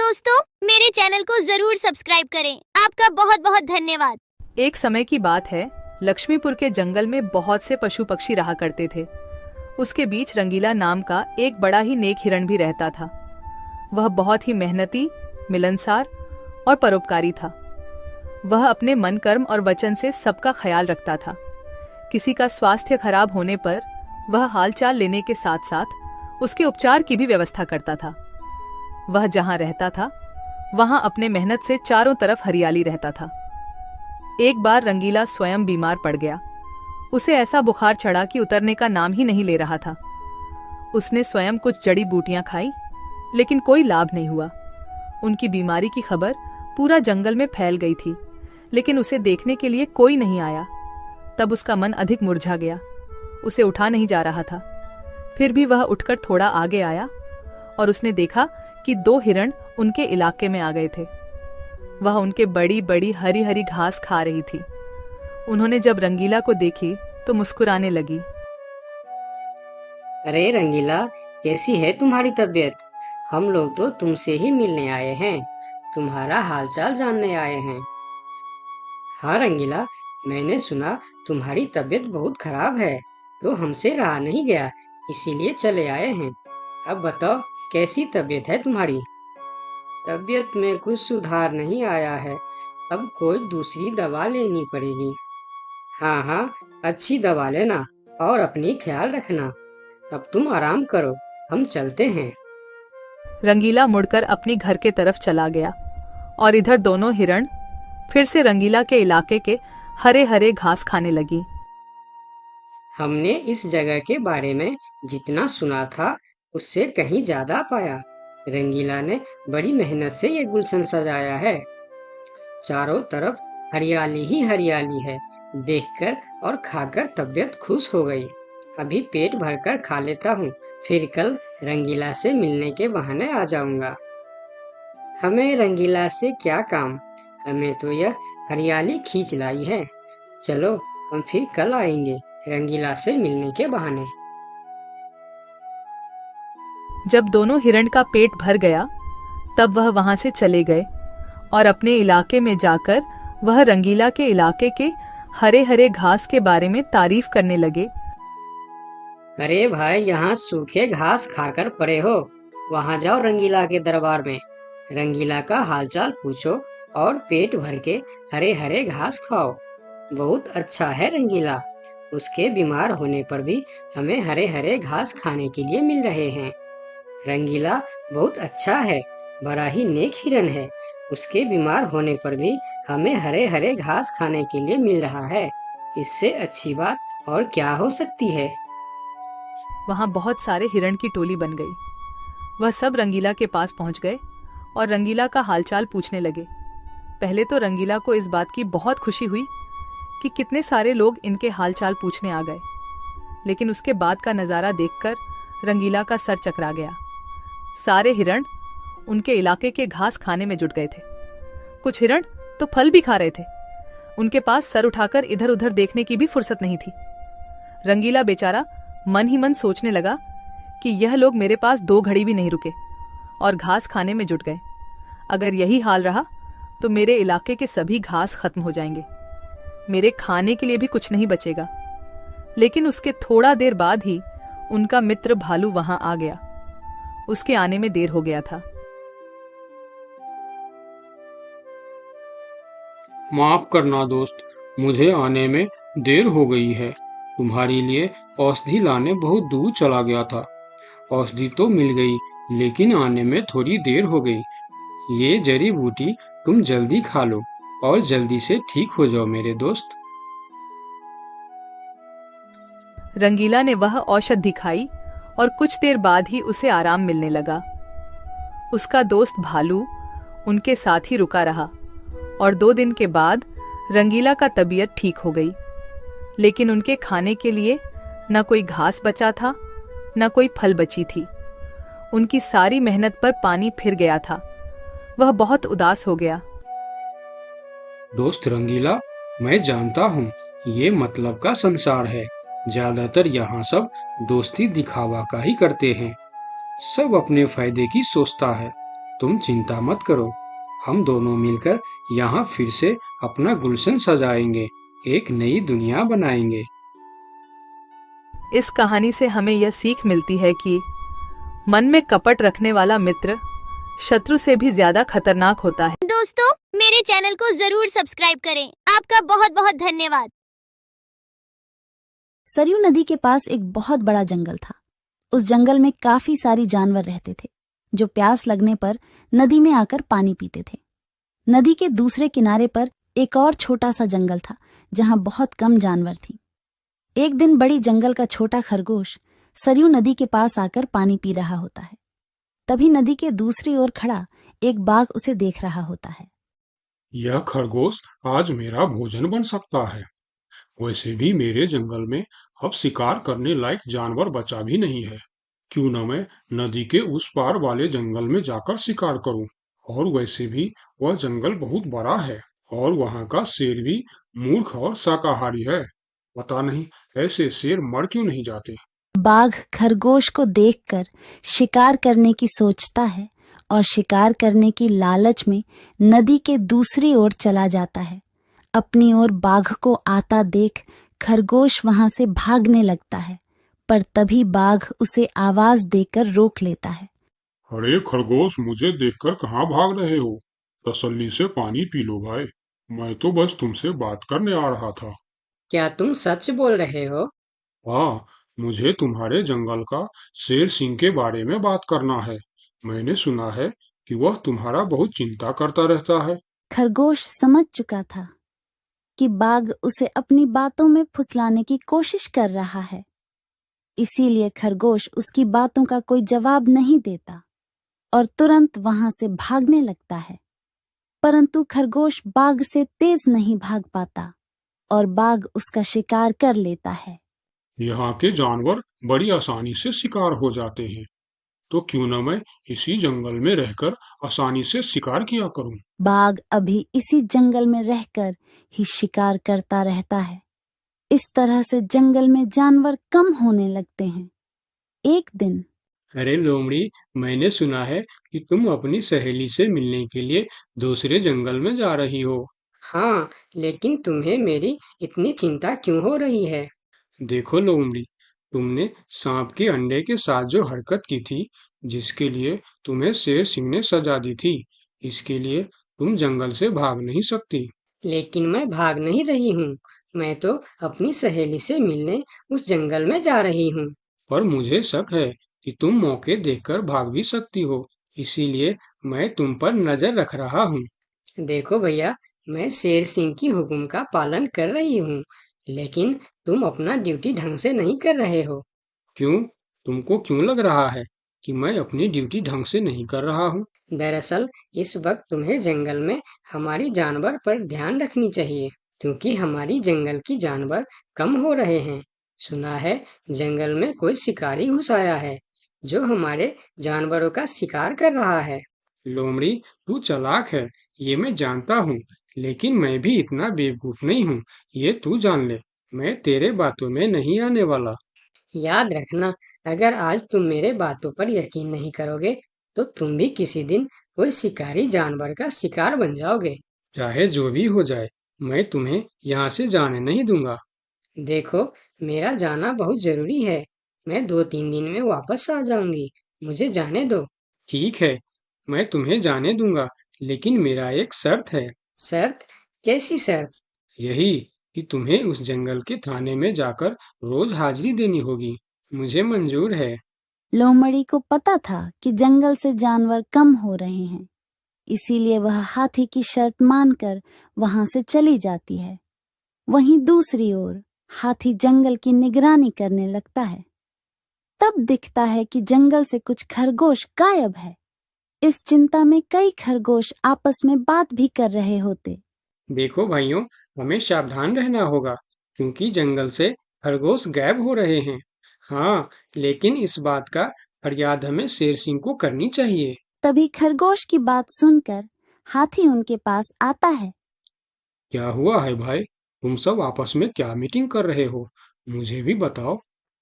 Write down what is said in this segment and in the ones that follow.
दोस्तों, मेरे चैनल को जरूर सब्सक्राइब करें। आपका बहुत बहुत धन्यवाद। एक समय की बात है, लक्ष्मीपुर के जंगल में बहुत से पशु पक्षी रहा करते थे। उसके बीच रंगीला नाम का एक बड़ा ही नेक हिरण भी रहता था। वह बहुत ही मेहनती, मिलनसार और परोपकारी था। वह अपने मन, कर्म और वचन से सबका ख्याल रखता था। किसी का स्वास्थ्य खराब होने पर वह हालचाल लेने के साथ साथ उसके उपचार की भी व्यवस्था करता था। वह जहां रहता था वहां अपने मेहनत से चारों तरफ हरियाली रहता था। एक बार रंगीला स्वयं बीमार पड़ गया। उसे ऐसा बुखार चढ़ा कि उतरने का नाम ही नहीं ले रहा था। उसने स्वयं कुछ जड़ी बूटियां खाई, लेकिन कोई लाभ नहीं हुआ। उनकी बीमारी की खबर पूरा जंगल में फैल गई थी, लेकिन उसे देखने के लिए कोई नहीं आया। तब उसका मन अधिक मुरझा गया। उसे उठा नहीं जा रहा था। फिर भी वह उठकर थोड़ा आगे आया और उसने देखा कि 2 हिरण उनके इलाके में आ गए थे। वह उनके बड़ी बड़ी हरी हरी घास खा रही थी। उन्होंने जब रंगीला को देखी तो मुस्कुराने लगी। अरे रंगीला, कैसी है तुम्हारी तबीयत? हम लोग तो तुमसे ही मिलने आए हैं, तुम्हारा हालचाल जानने आए हैं। हाँ रंगीला, मैंने सुना तुम्हारी तबीयत बहुत खराब है, तो हमसे रहा नहीं गया, इसीलिए चले आए हैं। अब बताओ, कैसी तबीयत है तुम्हारी? तबीयत में कुछ सुधार नहीं आया है, अब कोई दूसरी दवा लेनी पड़ेगी। हाँ हाँ, अच्छी दवा लेना और अपनी ख्याल रखना। अब तुम आराम करो, हम चलते हैं। रंगीला मुड़कर अपनी घर के तरफ चला गया और इधर दोनों हिरण फिर से रंगीला के इलाके के हरे हरे घास खाने लगी। हमने इस जगह के बारे में जितना सुना था उससे कहीं ज्यादा पाया। रंगीला ने बड़ी मेहनत से ये गुलशन सजाया है। चारों तरफ हरियाली ही हरियाली है। देखकर और खाकर तबीयत खुश हो गई। अभी पेट भरकर खा लेता हूँ, फिर कल रंगीला से मिलने के बहाने आ जाऊंगा। हमें रंगीला से क्या काम, हमें तो यह हरियाली खींच लाई है। चलो, हम फिर कल आएंगे रंगीला से मिलने के बहाने। जब दोनों हिरण का पेट भर गया तब वह वहां से चले गए और अपने इलाके में जाकर वह रंगीला के इलाके के हरे हरे घास के बारे में तारीफ करने लगे। अरे भाई, यहाँ सूखे घास खाकर पड़े हो, वहाँ जाओ रंगीला के दरबार में, रंगीला का हालचाल पूछो और पेट भर के हरे हरे घास खाओ। बहुत अच्छा है रंगीला, उसके बीमार होने पर भी हमें हरे हरे घास खाने के लिए मिल रहे हैं। रंगीला बहुत अच्छा है, बड़ा ही नेक हिरन है। उसके बीमार होने पर भी हमें हरे हरे घास खाने के लिए मिल रहा है। इससे अच्छी बात और क्या हो सकती है। वहां बहुत सारे हिरण की टोली बन गई। वह सब रंगीला के पास पहुंच गए और रंगीला का हालचाल पूछने लगे। पहले तो रंगीला को इस बात की बहुत खुशी हुई कि कितने सारे लोग इनके हालचाल पूछने आ गए, लेकिन उसके बाद का नज़ारा देखकर रंगीला का सर चकरा गया। सारे हिरण उनके इलाके के घास खाने में जुट गए थे। कुछ हिरण तो फल भी खा रहे थे। उनके पास सर उठाकर इधर उधर देखने की भी फुर्सत नहीं थी। रंगीला बेचारा मन ही मन सोचने लगा कि यह लोग मेरे पास 2 घड़ी भी नहीं रुके और घास खाने में जुट गए। अगर यही हाल रहा तो मेरे इलाके के सभी घास खत्म हो जाएंगे, मेरे खाने के लिए भी कुछ नहीं बचेगा। लेकिन उसके थोड़ा देर बाद ही उनका मित्र भालू वहां आ गया। उसके आने में देर हो गया था। माफ करना दोस्त, मुझे आने में देर हो गई है। तुम्हारे लिए औषधि लाने बहुत दूर चला गया था। औषधि तो मिल गई, लेकिन आने में थोड़ी देर हो गई। ये जड़ी बूटी तुम जल्दी खा लो और जल्दी से ठीक हो जाओ मेरे दोस्त। रंगीला ने वह औषधि खाई और कुछ देर बाद ही उसे आराम मिलने लगा। उसका दोस्त भालू उनके साथ ही रुका रहा और 2 दिन के बाद रंगीला का तबीयत ठीक हो गई। लेकिन उनके खाने के लिए न कोई घास बचा था, न कोई फल बची थी। उनकी सारी मेहनत पर पानी फिर गया था। वह बहुत उदास हो गया। दोस्त रंगीला, मैं जानता हूँ ये मतलब का संसार है। ज्यादातर यहाँ सब दोस्ती दिखावा का ही करते हैं। सब अपने फायदे की सोचता है। तुम चिंता मत करो, हम दोनों मिलकर यहाँ फिर से अपना गुलशन सजाएंगे, एक नई दुनिया बनाएंगे। इस कहानी से हमें यह सीख मिलती है कि मन में कपट रखने वाला मित्र शत्रु से भी ज्यादा खतरनाक होता है। दोस्तों, मेरे चैनल को जरूर सब्सक्राइब करें। आपका बहुत बहुत धन्यवाद। सरयू नदी के पास एक बहुत बड़ा जंगल था। उस जंगल में काफी सारी जानवर रहते थे जो प्यास लगने पर नदी में आकर पानी पीते थे। नदी के दूसरे किनारे पर एक और छोटा सा जंगल था जहां बहुत कम जानवर थी। एक दिन बड़ी जंगल का छोटा खरगोश सरयू नदी के पास आकर पानी पी रहा होता है। तभी नदी के दूसरी ओर खड़ा एक बाघ उसे देख रहा होता है। यह खरगोश आज मेरा भोजन बन सकता है। वैसे भी मेरे जंगल में अब शिकार करने लायक जानवर बचा भी नहीं है। क्यों न मैं नदी के उस पार वाले जंगल में जाकर शिकार करूं। और वैसे भी वह जंगल बहुत बड़ा है और वहां का शेर भी मूर्ख और शाकाहारी है। पता नहीं ऐसे शेर मर क्यों नहीं जाते। बाघ खरगोश को देखकर शिकार करने की सोचता है और शिकार करने की लालच में नदी के दूसरी ओर चला जाता है। अपनी ओर बाघ को आता देख खरगोश वहां से भागने लगता है, पर तभी बाघ उसे आवाज देकर रोक लेता है। अरे खरगोश, मुझे देखकर कहाँ भाग रहे हो? तसल्ली से पानी पी लो भाई। मैं तो बस तुमसे बात करने आ रहा था। क्या तुम सच बोल रहे हो? हाँ, मुझे तुम्हारे जंगल का शेर सिंह के बारे में बात करना है। मैंने सुना है कि वह तुम्हारा बहुत चिंता करता रहता है। खरगोश समझ चुका था कि बाघ उसे अपनी बातों में फुसलाने की कोशिश कर रहा है। इसीलिए खरगोश उसकी बातों का कोई जवाब नहीं देता और तुरंत वहां से भागने लगता है। परंतु खरगोश बाघ से तेज नहीं भाग पाता और बाघ उसका शिकार कर लेता है। यहाँ के जानवर बड़ी आसानी से शिकार हो जाते हैं, तो क्यों न मैं इसी जंगल में रहकर आसानी से शिकार किया करूं। बाघ अभी इसी जंगल में रहकर ही शिकार करता रहता है। इस तरह से जंगल में जानवर कम होने लगते हैं। एक दिन अरे लोमड़ी, मैंने सुना है कि तुम अपनी सहेली से मिलने के लिए दूसरे जंगल में जा रही हो। हाँ, लेकिन तुम्हें मेरी इतनी चिंता क्यों हो रही है? देखो लोमड़ी, तुमने सांप के अंडे के साथ जो हरकत की थी, जिसके लिए तुम्हें शेर सिंह ने सजा दी थी, इसके लिए तुम जंगल से भाग नहीं सकती। लेकिन मैं भाग नहीं रही हूँ। मैं तो अपनी सहेली से मिलने उस जंगल में जा रही हूँ। पर मुझे शक है कि तुम मौके देखकर भाग भी सकती हो, इसीलिए मैं तुम पर नजर रख रहा हूँ। देखो भैया, मैं शेर सिंह की हुक्म का पालन कर रही हूँ, लेकिन तुम अपना ड्यूटी ढंग से नहीं कर रहे हो। क्यों? तुमको क्यों लग रहा है कि मैं अपनी ड्यूटी ढंग से नहीं कर रहा हूँ? दरअसल इस वक्त तुम्हें जंगल में हमारी जानवर पर ध्यान रखनी चाहिए, क्योंकि हमारी जंगल की जानवर कम हो रहे हैं। सुना है जंगल में कोई शिकारी घुस आया है जो हमारे जानवरों का शिकार कर रहा है। लोमड़ी, तू चालाक है, ये मैं जानता हूँ, लेकिन मैं भी इतना बेवकूफ नहीं हूँ, ये तू जान ले। मैं तेरे बातों में नहीं आने वाला। याद रखना, अगर आज तुम मेरे बातों पर यकीन नहीं करोगे तो तुम भी किसी दिन कोई शिकारी जानवर का शिकार बन जाओगे। चाहे जो भी हो जाए, मैं तुम्हें यहाँ से जाने नहीं दूंगा। देखो, मेरा जाना बहुत जरूरी है। मैं 2-3 दिन में वापस आ जाऊंगी। मुझे जाने दो। ठीक है, मैं तुम्हें जाने दूंगा, लेकिन मेरा एक शर्त है। शर्त? कैसी शर्त? यही कि तुम्हें उस जंगल के थाने में जाकर रोज हाजिरी देनी होगी। मुझे मंजूर है। लोमड़ी को पता था कि जंगल से जानवर कम हो रहे हैं, इसीलिए वह हाथी की शर्त मानकर वहां से चली जाती है। वहीं दूसरी ओर हाथी जंगल की निगरानी करने लगता है। तब दिखता है कि जंगल से कुछ खरगोश गायब है। इस चिंता में कई खरगोश आपस में बात भी कर रहे होते। देखो भाइयों, हमें सावधान रहना होगा, क्योंकि जंगल से खरगोश गायब हो रहे हैं। हाँ, लेकिन इस बात का फरियाद हमें शेर सिंह को करनी चाहिए। तभी खरगोश की बात सुनकर हाथी उनके पास आता है। क्या हुआ है भाई? तुम सब आपस में क्या मीटिंग कर रहे हो? मुझे भी बताओ।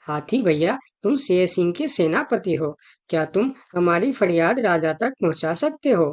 हाथी भैया, तुम शेर सिंह के सेनापति हो, क्या तुम हमारी फरियाद राजा तक पहुंचा सकते हो?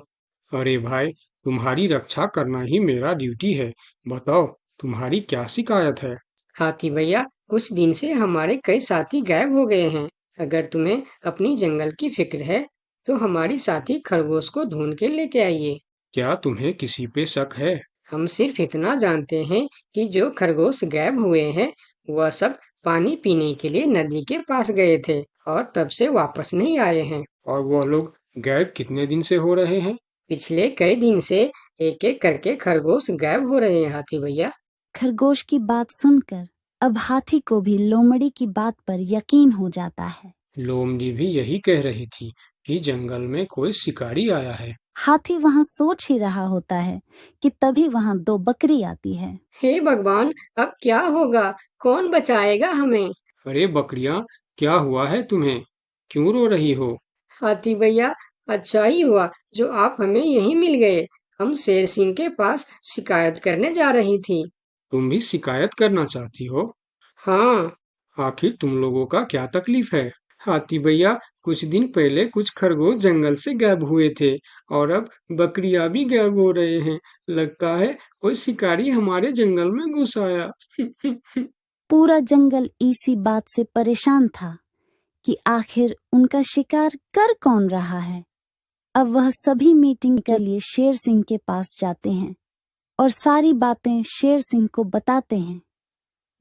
अरे भाई, तुम्हारी रक्षा करना ही मेरा ड्यूटी है। बताओ, तुम्हारी क्या शिकायत है? हाथी भैया, कुछ दिन से हमारे कई साथी गायब हो गए हैं। अगर तुम्हें अपनी जंगल की फिक्र है, तो हमारी साथी खरगोश को ढूंढ के लेके आइए। क्या तुम्हें किसी पे शक है? हम सिर्फ इतना जानते हैं कि जो खरगोश गायब हुए हैं, वह सब पानी पीने के लिए नदी के पास गए थे और तब से वापस नहीं आए हैं। और वह लोग गायब कितने दिन से हो रहे हैं? पिछले कई दिन से एक एक करके खरगोश गायब हो रहे हैं हाथी भैया। खरगोश की बात सुनकर अब हाथी को भी लोमड़ी की बात पर यकीन हो जाता है। लोमड़ी भी यही कह रही थी कि जंगल में कोई शिकारी आया है। हाथी वहाँ सोच ही रहा होता है कि तभी वहाँ 2 बकरी आती है। हे भगवान, अब क्या होगा? कौन बचाएगा हमें? अरे बकरियां, क्या हुआ है तुम्हें? क्यों रो रही हो? हाथी भैया, अच्छा ही हुआ जो आप हमें यहीं मिल गए। हम शेर सिंह के पास शिकायत करने जा रही थी। तुम भी शिकायत करना चाहती हो? हाँ, आखिर तुम लोगों का क्या तकलीफ है? हाथी भैया, कुछ दिन पहले कुछ खरगोश जंगल से गायब हुए थे और अब बकरियां भी गायब हो रहे हैं। लगता है कोई शिकारी हमारे जंगल में घुस आया। पूरा जंगल इसी बात से परेशान था कि आखिर उनका शिकार कर कौन रहा है। अब वह सभी मीटिंग के लिए शेर सिंह के पास जाते हैं और सारी बातें शेर सिंह को बताते हैं,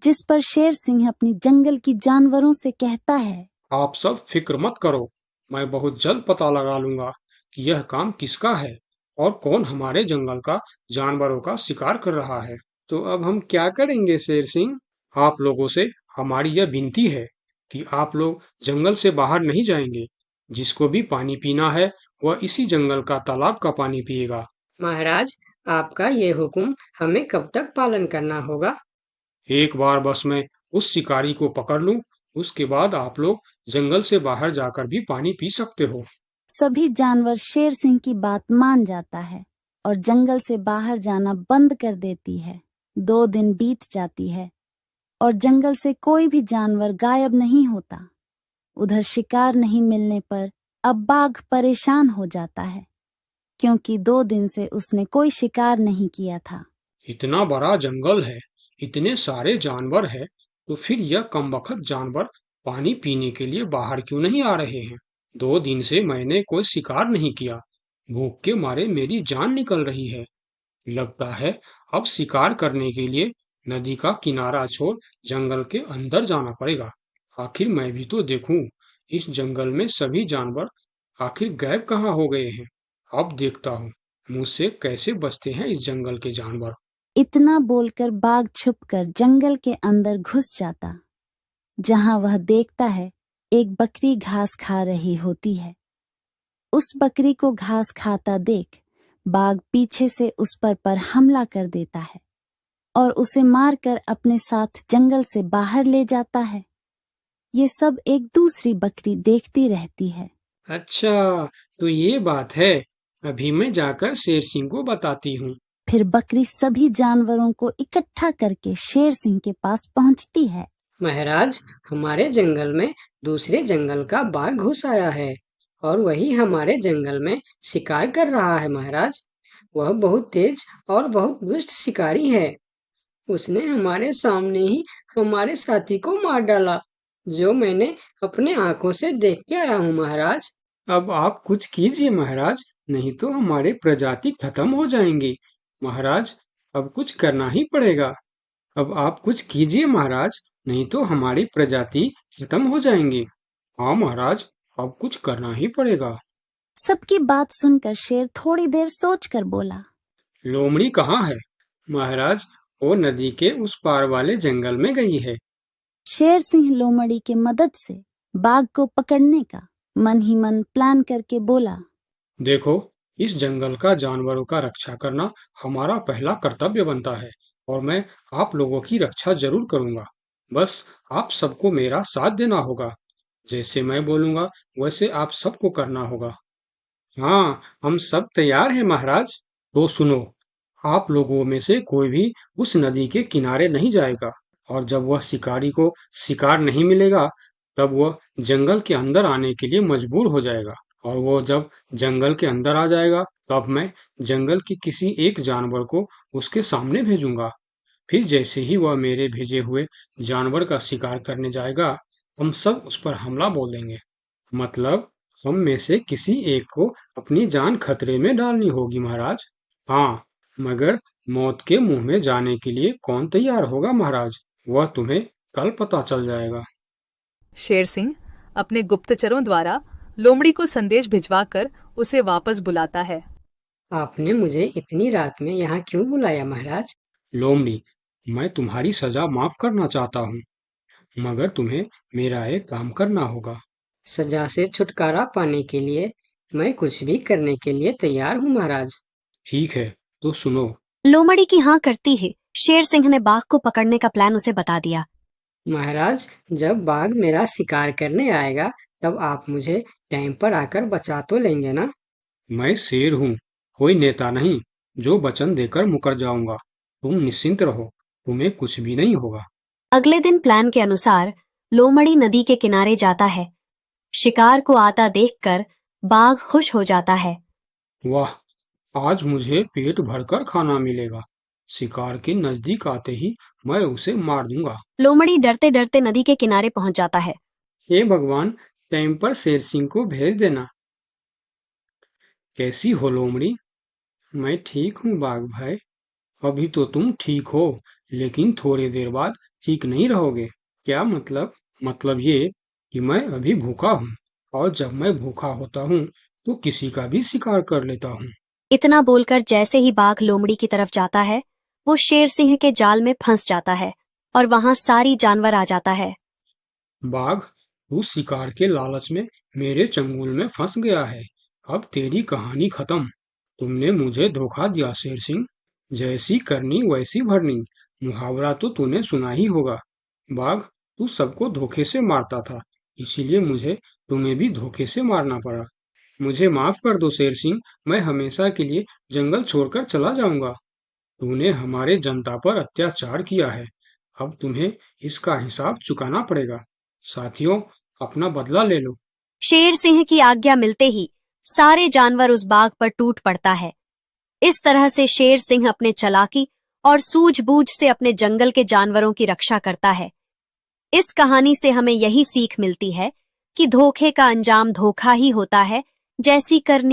जिस पर शेर सिंह अपनी जंगल की जानवरों से कहता है, आप सब फिक्र मत करो, मैं बहुत जल्द पता लगा लूंगा कि यह काम किसका है और कौन हमारे जंगल का जानवरों का शिकार कर रहा है। तो अब हम क्या करेंगे शेर सिंह? आप लोगों से हमारी यह विनती है कि आप लोग जंगल से बाहर नहीं जाएंगे। जिसको भी पानी पीना है वह इसी जंगल का तालाब का पानी पिएगा। महाराज, आपका ये हुक्म हमें कब तक पालन करना होगा? एक बार बस मैं उस शिकारी को पकड़ लूं, उसके बाद आप लोग जंगल से बाहर जाकर भी पानी पी सकते हो। सभी जानवर शेर सिंह की बात मान जाता है और जंगल से बाहर जाना बंद कर देती है। 2 दिन बीत जाती है और जंगल से कोई भी जानवर गायब नहीं होता। उधर शिकार नहीं मिलने पर अब बाघ परेशान हो जाता है, क्योंकि 2 दिन से उसने कोई शिकार नहीं किया था। इतना बड़ा जंगल है, इतने सारे जानवर है, तो फिर यह कमबख्त जानवर पानी पीने के लिए बाहर क्यों नहीं आ रहे हैं? 2 दिन से मैंने कोई शिकार नहीं किया, भूख के मारे मेरी जान निकल रही है। लगता है अब शिकार करने के लिए नदी का किनारा छोड़ जंगल के अंदर जाना पड़ेगा। आखिर मैं भी तो देखूं, इस जंगल में सभी जानवर आखिर गायब कहाँ हो गए हैं। अब देखता हूँ मुझसे कैसे बचते हैं इस जंगल के जानवर। इतना बोलकर बाघ छुपकर जंगल के अंदर घुस जाता, जहां वह देखता है एक बकरी घास खा रही होती है। उस बकरी को घास खाता देख बाघ पीछे से उस पर हमला कर देता है और उसे मारकर अपने साथ जंगल से बाहर ले जाता है। ये सब एक दूसरी बकरी देखती रहती है। अच्छा, तो ये बात है। अभी मैं जाकर शेर सिंह को बताती हूँ। फिर बकरी सभी जानवरों को इकट्ठा करके शेर सिंह के पास पहुंचती है। महाराज, हमारे जंगल में दूसरे जंगल का बाघ घुस आया है और वही हमारे जंगल में शिकार कर रहा है। महाराज, वह बहुत तेज और बहुत दुष्ट शिकारी है। उसने हमारे सामने ही हमारे साथी को मार डाला, जो मैंने अपने आंखों से देख के आया हूँ। महाराज, अब आप कुछ कीजिए महाराज, नहीं तो हमारे प्रजाति खत्म हो जाएंगी। महाराज, अब कुछ करना ही पड़ेगा। अब आप कुछ कीजिए महाराज, नहीं तो हमारी प्रजाति खत्म हो जाएंगी। हाँ महाराज, अब कुछ करना ही पड़ेगा। सबकी बात सुनकर शेर थोड़ी देर सोचकर बोला, लोमड़ी कहाँ है? महाराज, वो नदी के उस पार वाले जंगल में गई है। शेर सिंह लोमड़ी के मदद से बाघ को पकड़ने का मन ही मन प्लान करके बोला, देखो, इस जंगल का जानवरों का रक्षा करना हमारा पहला कर्तव्य बनता है और मैं आप लोगों की रक्षा जरूर करूंगा। बस आप सबको मेरा साथ देना होगा। जैसे मैं बोलूंगा वैसे आप सबको करना होगा। हाँ, हम सब तैयार हैं महाराज। तो सुनो, आप लोगों में से कोई भी उस नदी के किनारे नहीं जाएगा और जब वह शिकारी को शिकार नहीं मिलेगा तब वह जंगल के अंदर आने के लिए मजबूर हो जाएगा, और वो जब जंगल के अंदर आ जाएगा तब मैं जंगल के किसी एक जानवर को उसके सामने भेजूंगा। फिर जैसे ही वह मेरे भेजे हुए जानवर का शिकार करने जाएगा, हम सब उस पर हमला बोल देंगे। मतलब हम में से किसी एक को अपनी जान खतरे में डालनी होगी महाराज। हाँ, मगर मौत के मुंह में जाने के लिए कौन तैयार होगा महाराज, वह तुम्हें कल पता चल जाएगा। शेर सिंह अपने गुप्तचरों द्वारा लोमड़ी को संदेश भिजवाकर उसे वापस बुलाता है। आपने मुझे इतनी रात में यहाँ क्यों बुलाया महाराज? लोमड़ी, मैं तुम्हारी सजा माफ करना चाहता हूँ, मगर तुम्हें मेरा एक काम करना होगा। सजा से छुटकारा पाने के लिए मैं कुछ भी करने के लिए तैयार हूँ महाराज। ठीक है, तो सुनो। लोमड़ी की हाँ करती ही शेर सिंह ने बाघ को पकड़ने का प्लान उसे बता दिया। महाराज, जब बाघ मेरा शिकार करने आएगा तब आप मुझे टाइम पर आकर बचा तो लेंगे ना? मैं शेर हूँ, कोई नेता नहीं जो वचन देकर मुकर जाऊंगा। तुम निश्चिंत रहो, तुम्हें कुछ भी नहीं होगा। अगले दिन प्लान के अनुसार लोमड़ी नदी के किनारे जाता है। शिकार को आता देखकर बाघ खुश हो जाता है। वाह, आज मुझे पेट भरकर खाना मिलेगा। शिकार के नजदीक आते ही मैं उसे मार दूंगा। लोमड़ी डरते डरते नदी के किनारे पहुंच जाता है। हे भगवान, टाइम पर शेर सिंह को भेज देना। कैसी हो लोमड़ी? मैं ठीक हूँ बाघ भाई। अभी तो तुम ठीक हो, लेकिन थोड़ी देर बाद ठीक नहीं रहोगे। क्या मतलब? मतलब ये कि मैं अभी भूखा हूँ, और जब मैं भूखा होता हूँ तो किसी का भी शिकार कर लेता हूँ। इतना बोलकर जैसे ही बाघ लोमड़ी की तरफ जाता है, वो शेर सिंह के जाल में फंस जाता है और वहां सारी जानवर आ जाता है। बाघ, तू शिकार के लालच में मेरे चंगुल में फंस गया है। अब तेरी कहानी खत्म। तुमने मुझे धोखा दिया शेर सिंह। जैसी करनी वैसी भरनी, मुहावरा तो तूने सुना ही होगा। बाघ, तू सबको धोखे से मारता था, इसीलिए मुझे तुम्हें भी धोखे से मारना पड़ा। मुझे माफ कर दो शेर सिंह, मैं हमेशा के लिए जंगल छोड़कर चला जाऊंगा। तूने हमारे जनता पर अत्याचार किया है, अब तुम्हें इसका हिसाब चुकाना पड़ेगा। साथियों, अपना बदला ले लो। शेर सिंह की आज्ञा मिलते ही सारे जानवर उस बाघ पर टूट पड़ता है। इस तरह से शेर सिंह अपने चालाकी और सूझबूझ से अपने जंगल के जानवरों की रक्षा करता है। इस कहानी से हमें यही सीख मिलती है कि धोखे का अंजाम धोखा ही होता है, जैसी करनी